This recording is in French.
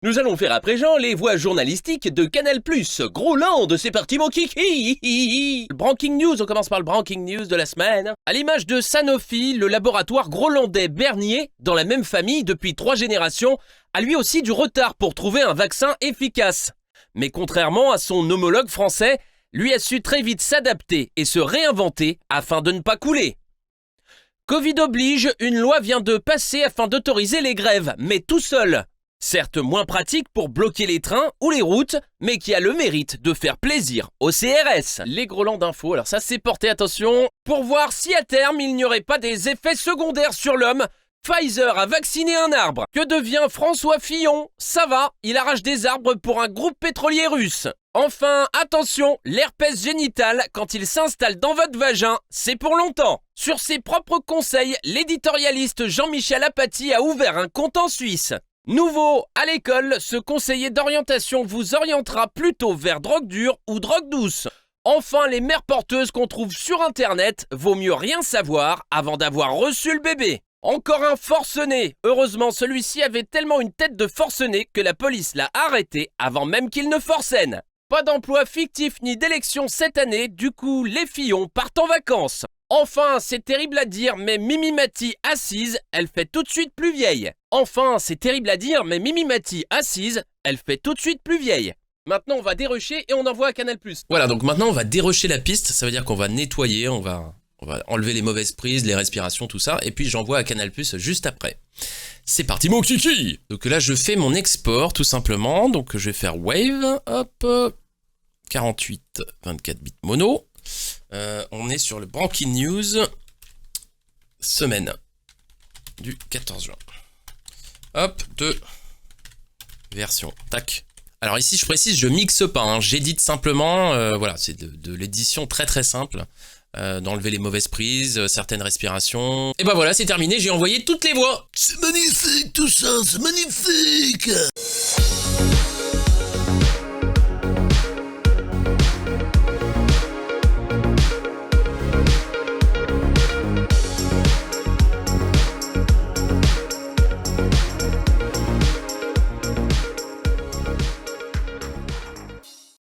Nous allons faire à présent les voix journalistiques de Canal+. Groland, c'est parti mon kiki. Breaking news, on commence par le breaking news de la semaine. À l'image de Sanofi, le laboratoire grolandais Bernier, dans la même famille depuis 3 générations, a lui aussi du retard pour trouver un vaccin efficace. Mais contrairement à son homologue français, lui a su très vite s'adapter et se réinventer afin de ne pas couler. Covid oblige, une loi vient de passer afin d'autoriser les grèves, mais tout seul. Certes moins pratique pour bloquer les trains ou les routes, mais qui a le mérite de faire plaisir au CRS. Les Groland d'infos, alors ça c'est porté attention, pour voir si à terme il n'y aurait pas des effets secondaires sur l'homme. Pfizer a vacciné un arbre. Que devient François Fillon? Ça va, il arrache des arbres pour un groupe pétrolier russe. Enfin, attention, l'herpès génital, quand il s'installe dans votre vagin, c'est pour longtemps. Sur ses propres conseils, l'éditorialiste Jean-Michel Apathy a ouvert un compte en Suisse. Nouveau, à l'école, ce conseiller d'orientation vous orientera plutôt vers drogue dure ou drogue douce. Enfin, les mères porteuses qu'on trouve sur Internet, vaut mieux rien savoir avant d'avoir reçu le bébé. Encore un forcené. Heureusement, celui-ci avait tellement une tête de forcené que la police l'a arrêté avant même qu'il ne forcène. Pas d'emploi fictif ni d'élection cette année, du coup, les Fillons partent en vacances. Enfin, c'est terrible à dire, mais Mimi Mati assise, elle fait tout de suite plus vieille. Enfin, c'est terrible à dire, mais Mimi Mati assise, elle fait tout de suite plus vieille. Maintenant, on va dérusher et on envoie à Canal+. Voilà, donc maintenant, on va dérusher la piste. Ça veut dire qu'on va nettoyer, on va enlever les mauvaises prises, les respirations, tout ça. Et puis, j'envoie à Canal+ juste après. C'est parti, mon kiki! Donc là, je fais mon export, tout simplement. Donc, je vais faire Wave, hop, 48, 24 bits mono. On est sur le Breaking News, semaine du 14 juin. Hop, 2 versions, tac. Alors ici, je précise, je mixe pas, hein, j'édite simplement, voilà, c'est de l'édition très très simple, d'enlever les mauvaises prises, certaines respirations. Et bah voilà, c'est terminé, j'ai envoyé toutes les voix. C'est magnifique tout ça, c'est magnifique.